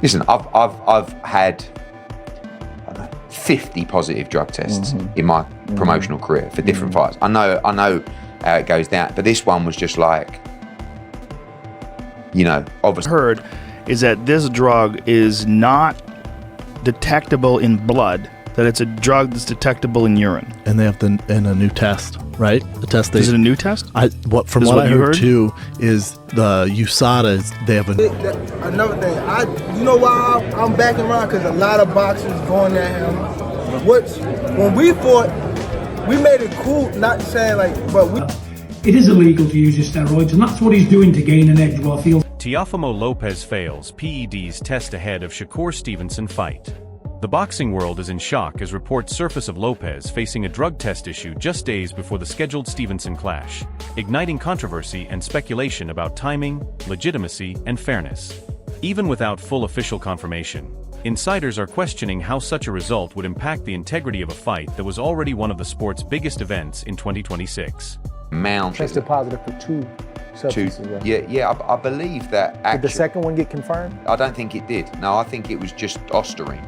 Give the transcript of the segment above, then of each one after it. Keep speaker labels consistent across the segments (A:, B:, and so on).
A: Listen, I've had 50 positive drug tests in my promotional career for different fights. I know how it goes down, but this one was just like, you know, obviously.
B: Heard is that this drug is not detectable in blood, that it's a drug that's detectable in urine.
C: And they have in a new test, right? The test.
B: Is it a new test?
C: From what I heard too is the USADA. They have
D: another thing. You know why I'm backing around? Because a lot of boxers going at him. When we fought, we made it cool, not saying like, but we.
E: It is illegal to use your steroids, and that's what he's doing to gain an edge while feels.
F: Teofimo Lopez fails PEDs test ahead of Shakur Stevenson fight. The boxing world is in shock as reports surface of Lopez facing a drug test issue just days before the scheduled Stevenson clash, igniting controversy and speculation about timing, legitimacy, and fairness. Even without full official confirmation, insiders are questioning how such a result would impact the integrity of a fight that was already one of the sport's biggest events in 2026.
G: Tested positive for two substances.
A: Yeah, I believe that.
G: Did the second one get confirmed?
A: I don't think it did. No, I think it was just Osterine.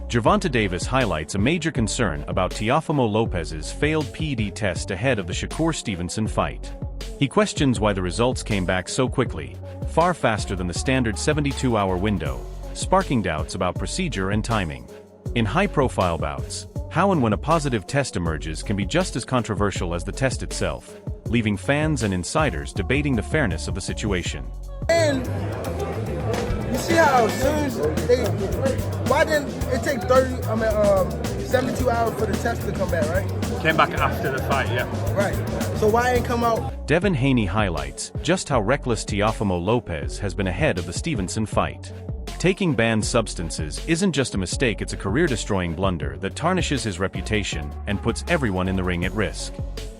F: Gervonta Davis highlights a major concern about Teofimo Lopez's failed PED test ahead of the Shakur Stevenson fight. He questions why the results came back so quickly, far faster than the standard 72-hour window, sparking doubts about procedure and timing. In high-profile bouts, how and when a positive test emerges can be just as controversial as the test itself, leaving fans and insiders debating the fairness of the situation.
D: And you see how soon why didn't it take 72 hours for the test to come back, right?
H: Came back after the fight, yeah.
D: Right. So why ain't come out?
F: Devin Haney highlights just how reckless Teofimo Lopez has been ahead of the Stevenson fight. Taking banned substances isn't just a mistake, it's a career-destroying blunder that tarnishes his reputation and puts everyone in the ring at risk.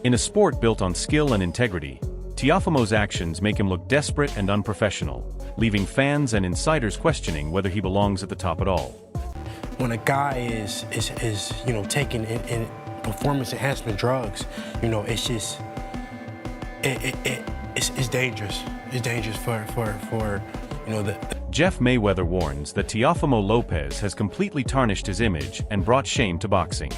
F: In a sport built on skill and integrity, Teofimo's actions make him look desperate and unprofessional, leaving fans and insiders questioning whether he belongs at the top at all.
I: When a guy is taking in performance enhancement drugs, it's just it's dangerous. It's dangerous for
F: Jeff Mayweather warns that Teofimo Lopez has completely tarnished his image and brought shame to boxing.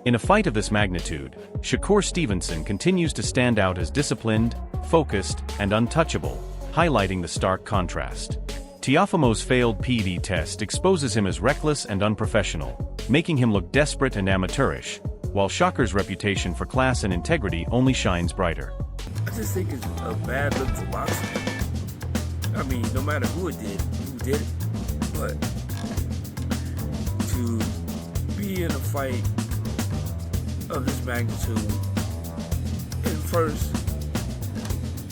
F: In a fight of this magnitude, Shakur Stevenson continues to stand out as disciplined, focused, and untouchable, highlighting the stark contrast. Teofimo's failed PED test exposes him as reckless and unprofessional, making him look desperate and amateurish, while Shakur's reputation for class and integrity only shines brighter.
J: I just think it's a bad look for boxing. I mean, no matter who did it, but to be in a fight of this magnitude, and first,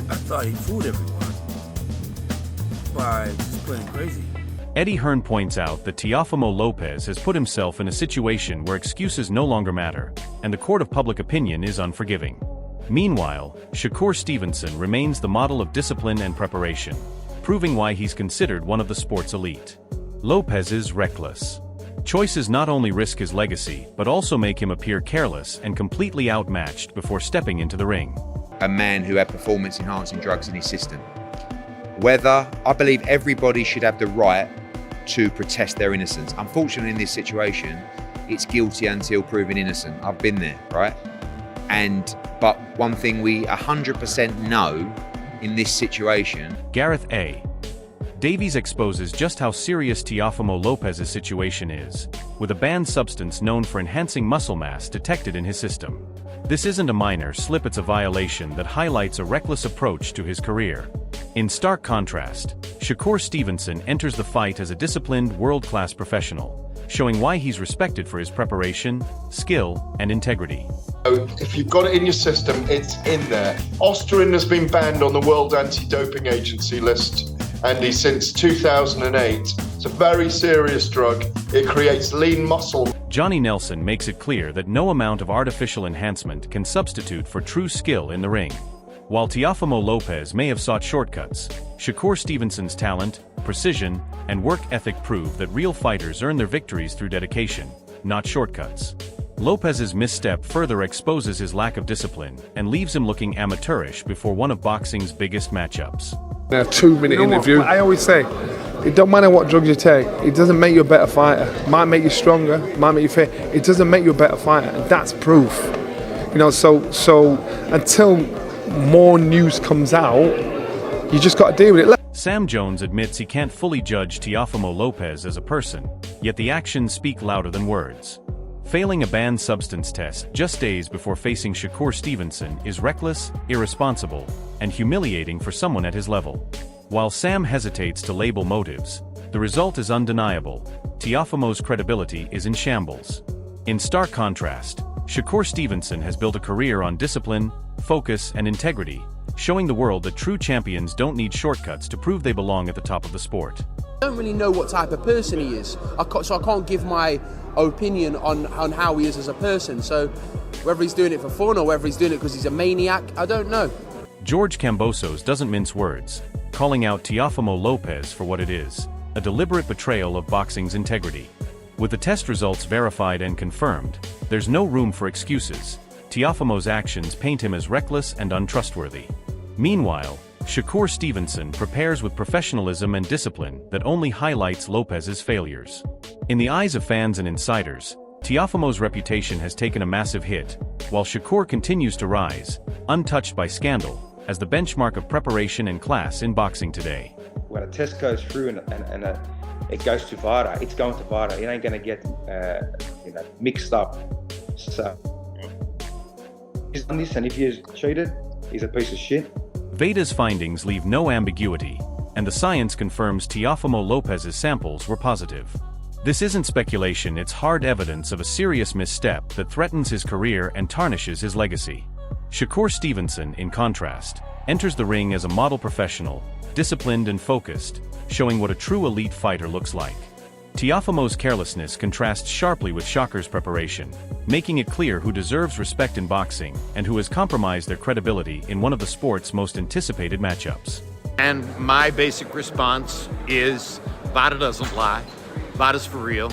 J: I thought he fooled everyone by just playing crazy.
F: Eddie Hearn points out that Teofimo Lopez has put himself in a situation where excuses no longer matter, and the court of public opinion is unforgiving. Meanwhile, Shakur Stevenson remains the model of discipline and preparation, proving why he's considered one of the sport's elite. Lopez is reckless. Choices not only risk his legacy, but also make him appear careless and completely outmatched before stepping into the ring.
A: A man who had performance-enhancing drugs in his system. I believe everybody should have the right to protest their innocence. Unfortunately, in this situation, it's guilty until proven innocent. I've been there, right? But one thing we 100% know in this situation.
F: Gareth A. Davies exposes just how serious Teofimo Lopez's situation is, with a banned substance known for enhancing muscle mass detected in his system. This isn't a minor slip, it's a violation that highlights a reckless approach to his career. In stark contrast, Shakur Stevenson enters the fight as a disciplined, world-class professional, showing why he's respected for his preparation, skill, and integrity.
K: If you've got it in your system, it's in there. Osterine has been banned on the World Anti-Doping Agency list, Andy, since 2008. It's a very serious drug. It creates lean muscle.
F: Johnny Nelson makes it clear that no amount of artificial enhancement can substitute for true skill in the ring. While Teofimo Lopez may have sought shortcuts, Shakur Stevenson's talent, precision, and work ethic prove that real fighters earn their victories through dedication, not shortcuts. Lopez's misstep further exposes his lack of discipline and leaves him looking amateurish before one of boxing's biggest matchups.
L: A 2-minute interview.
M: I always say,
D: It don't matter what drugs you take. It doesn't make you a better fighter. It might make you stronger. It might make you fit. It doesn't make you a better fighter, and that's proof. You know, so until more news comes out, you just got to deal with it.
F: Sam Jones admits he can't fully judge Teofimo Lopez as a person, yet the actions speak louder than words. Failing a banned substance test just days before facing Shakur Stevenson is reckless, irresponsible, and humiliating for someone at his level. While Sam hesitates to label motives, the result is undeniable. Teofimo's credibility is in shambles. In stark contrast, Shakur Stevenson has built a career on discipline, focus, and integrity, showing the world that true champions don't need shortcuts to prove they belong at the top of the sport.
H: I don't really know what type of person he is, so I can't give my opinion on how he is as a person. So whether he's doing it for fun or whether he's doing it because he's a maniac, I don't know.
F: George Kambosos doesn't mince words, calling out Teofimo Lopez for what it is, a deliberate betrayal of boxing's integrity. With the test results verified and confirmed, there's no room for excuses. Teofimo's actions paint him as reckless and untrustworthy. Meanwhile, Shakur Stevenson prepares with professionalism and discipline that only highlights Lopez's failures. In the eyes of fans and insiders, Teofimo's reputation has taken a massive hit, while Shakur continues to rise, untouched by scandal, as the benchmark of preparation and class in boxing today.
L: When a test goes through and it goes to VADA, it's going to VADA. It ain't going to get mixed up. So he's done this, and if he's cheated, he's a piece of shit.
F: VADA's findings leave no ambiguity, and the science confirms Teofimo Lopez's samples were positive. This isn't speculation, it's hard evidence of a serious misstep that threatens his career and tarnishes his legacy. Shakur Stevenson, in contrast, enters the ring as a model professional, disciplined and focused, showing what a true elite fighter looks like. Teofimo's carelessness contrasts sharply with Shakur's preparation, making it clear who deserves respect in boxing and who has compromised their credibility in one of the sport's most anticipated matchups.
M: And my basic response is, VADA doesn't lie. VADA's for real.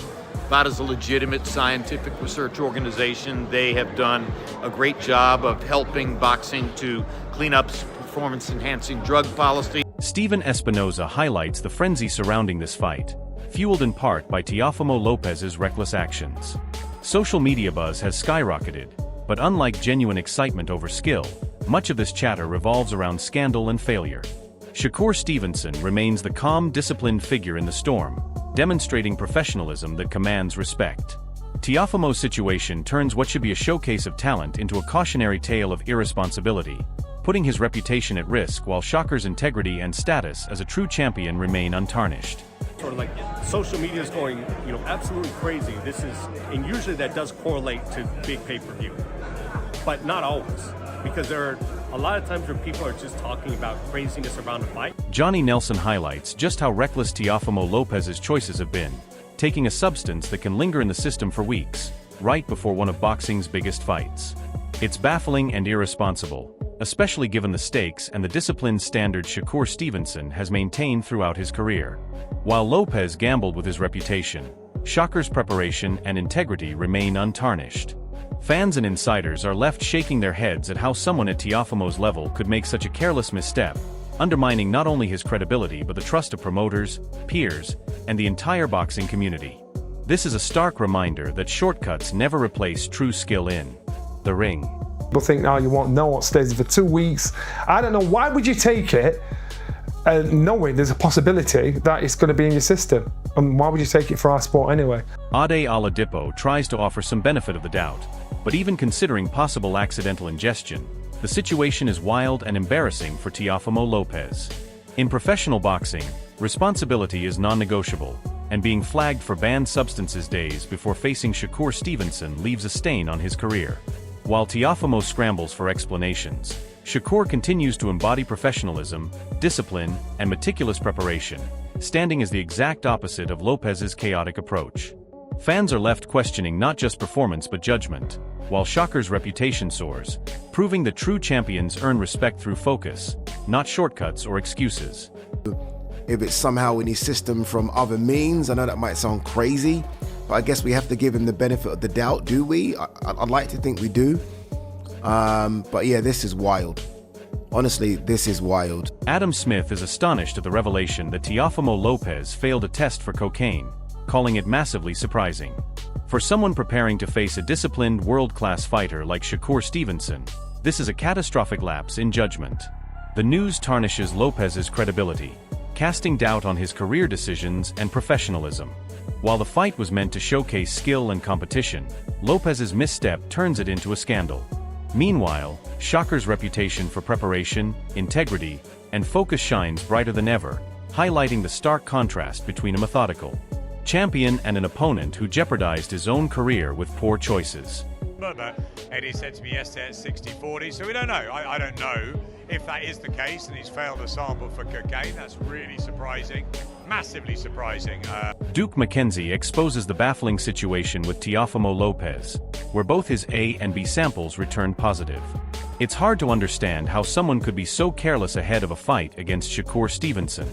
M: VADA's a legitimate scientific research organization. They have done a great job of helping boxing to clean up performance-enhancing drug policy.
F: Steven Espinoza highlights the frenzy surrounding this fight, fueled in part by Teofimo Lopez's reckless actions. Social media buzz has skyrocketed, but unlike genuine excitement over skill, much of this chatter revolves around scandal and failure. Shakur Stevenson remains the calm, disciplined figure in the storm, demonstrating professionalism that commands respect. Teofimo's situation turns what should be a showcase of talent into a cautionary tale of irresponsibility, putting his reputation at risk while Shakur's integrity and status as a true champion remain untarnished.
N: Sort of like social media is going, absolutely crazy. And usually that does correlate to big pay-per-view, but not always, because there are a lot of times where people are just talking about craziness around a fight.
F: Johnny Nelson highlights just how reckless Teofimo Lopez's choices have been, taking a substance that can linger in the system for weeks, right before one of boxing's biggest fights. It's baffling and irresponsible, especially given the stakes and the disciplined standards Shakur Stevenson has maintained throughout his career. While Lopez gambled with his reputation, Shakur's preparation and integrity remain untarnished. Fans and insiders are left shaking their heads at how someone at Teofimo's level could make such a careless misstep, undermining not only his credibility but the trust of promoters, peers, and the entire boxing community. This is a stark reminder that shortcuts never replace true skill in the ring.
O: People think, you won't know what stays for 2 weeks. I don't know, why would you take it knowing there's a possibility that it's going to be in your system? And why would you take it for our sport anyway?
F: Ade Oladipo tries to offer some benefit of the doubt, but even considering possible accidental ingestion, the situation is wild and embarrassing for Teofimo Lopez. In professional boxing, responsibility is non-negotiable, and being flagged for banned substances days before facing Shakur Stevenson leaves a stain on his career. While Teofimo scrambles for explanations, Shakur continues to embody professionalism, discipline, and meticulous preparation, standing as the exact opposite of Lopez's chaotic approach. Fans are left questioning not just performance but judgment, while Shakur's reputation soars, proving that true champions earn respect through focus, not shortcuts or excuses.
P: If it's somehow in his system from other means, I know that might sound crazy, but I guess we have to give him the benefit of the doubt, do we? I'd like to think we do. But yeah, this is wild. Honestly, this is wild.
F: Adam Smith is astonished at the revelation that Teofimo Lopez failed a test for cocaine, calling it massively surprising. For someone preparing to face a disciplined world-class fighter like Shakur Stevenson, this is a catastrophic lapse in judgment. The news tarnishes Lopez's credibility, casting doubt on his career decisions and professionalism. While the fight was meant to showcase skill and competition, Lopez's misstep turns it into a scandal. Meanwhile, Shakur's reputation for preparation, integrity, and focus shines brighter than ever, highlighting the stark contrast between a methodical champion and an opponent who jeopardized his own career with poor choices.
Q: But Eddie said to me yesterday at 60-40, so we don't know. I don't know if that is the case and he's failed a sample for cocaine. That's really surprising, massively surprising.
F: Duke McKenzie exposes the baffling situation with Teofimo Lopez, where both his A and B samples returned positive. It's hard to understand how someone could be so careless ahead of a fight against Shakur Stevenson.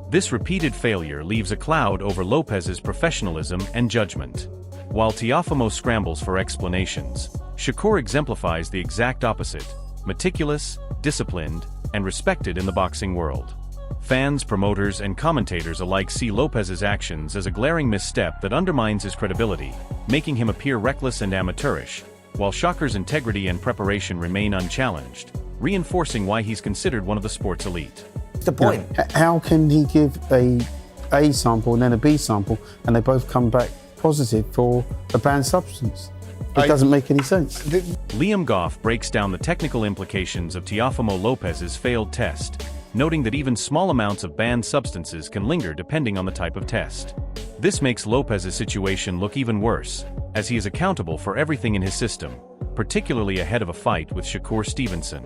F: This repeated failure leaves a cloud over Lopez's professionalism and judgment. While Teofimo scrambles for explanations, Shakur exemplifies the exact opposite: meticulous, disciplined, and respected in the boxing world. Fans, promoters, and commentators alike see Lopez's actions as a glaring misstep that undermines his credibility, making him appear reckless and amateurish, while Shakur's integrity and preparation remain unchallenged, reinforcing why he's considered one of the sport's elite.
R: The point. How can he give a sample and then a B sample, and they both come back positive for a banned substance? It doesn't make any sense.
F: Liam Goff breaks down the technical implications of Teofimo Lopez's failed test, noting that even small amounts of banned substances can linger depending on the type of test. This makes Lopez's situation look even worse, as he is accountable for everything in his system, particularly ahead of a fight with Shakur Stevenson.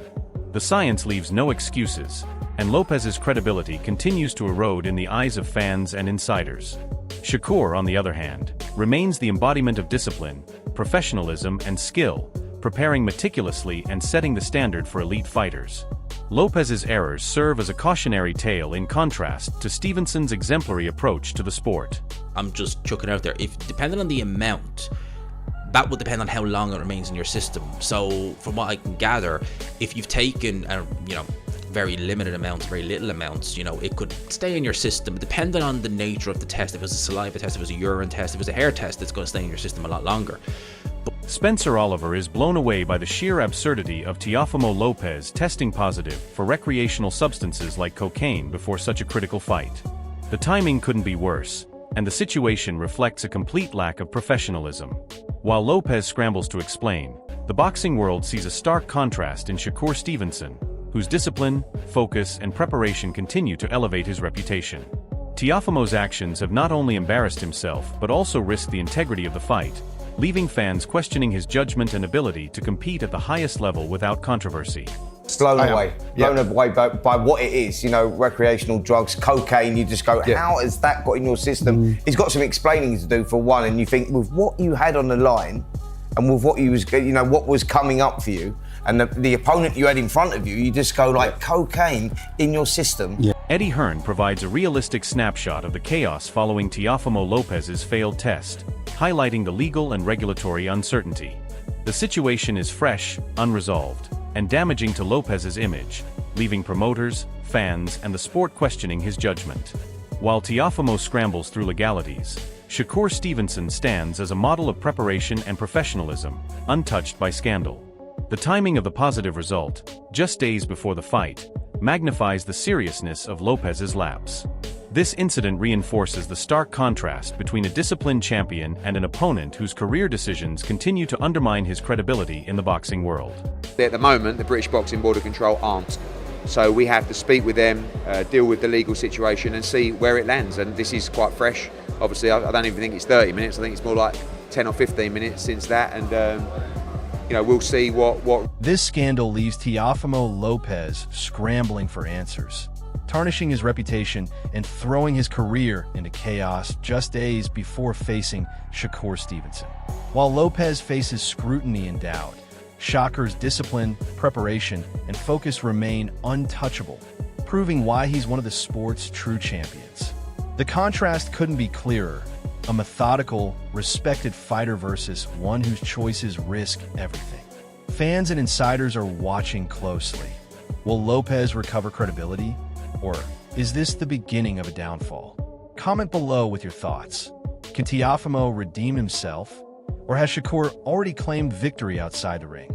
F: The science leaves no excuses, and Lopez's credibility continues to erode in the eyes of fans and insiders. Shakur, on the other hand, remains the embodiment of discipline, professionalism, and skill, preparing meticulously and setting the standard for elite fighters. Lopez's errors serve as a cautionary tale in contrast to Stevenson's exemplary approach to the sport.
S: I'm just chucking out there, if depending on the amount, that will depend on how long it remains in your system. So from what I can gather, if you've taken very limited amounts, very little amounts, it could stay in your system. Depending on the nature of the test, if it was a saliva test, if it was a urine test, if it was a hair test, it's going to stay in your system a lot longer.
F: Spencer Oliver is blown away by the sheer absurdity of Teofimo Lopez testing positive for recreational substances like cocaine before such a critical fight. The timing couldn't be worse, and the situation reflects a complete lack of professionalism. While Lopez scrambles to explain, the boxing world sees a stark contrast in Shakur Stevenson, whose discipline, focus, and preparation continue to elevate his reputation. Teofimo's actions have not only embarrassed himself but also risked the integrity of the fight, leaving fans questioning his judgment and ability to compete at the highest level without controversy.
T: Blown away by what it is, recreational drugs, cocaine. You just go, how has that got in your system? He's got some explaining to do for one, and you think with what you had on the line and with what you was, what was coming up for you, and the opponent you had in front of you, you just go cocaine in your system.
F: Eddie Hearn provides a realistic snapshot of the chaos following Teofimo Lopez's failed test, highlighting the legal and regulatory uncertainty. The situation is fresh, unresolved, and damaging to Lopez's image, leaving promoters, fans, and the sport questioning his judgment. While Teofimo scrambles through legalities, Shakur Stevenson stands as a model of preparation and professionalism, untouched by scandal. The timing of the positive result, just days before the fight, magnifies the seriousness of Lopez's lapse. This incident reinforces the stark contrast between a disciplined champion and an opponent whose career decisions continue to undermine his credibility in the boxing world.
A: At the moment, the British Boxing Board of Control aren't. So we have to speak with them, deal with the legal situation and see where it lands. And this is quite fresh. Obviously, I don't even think it's 30 minutes. I think it's more like 10 or 15 minutes since that. And, we'll see what...
U: This scandal leaves Teofimo Lopez scrambling for answers, tarnishing his reputation and throwing his career into chaos just days before facing Shakur Stevenson. While Lopez faces scrutiny and doubt, Shakur's discipline, preparation, and focus remain untouchable, proving why he's one of the sport's true champions. The contrast couldn't be clearer. A methodical, respected fighter versus one whose choices risk everything. Fans and insiders are watching closely, Will Lopez recover credibility? Or is this the beginning of a downfall? Comment below with your thoughts. Can Teofimo redeem himself? Or has Shakur already claimed victory outside the ring?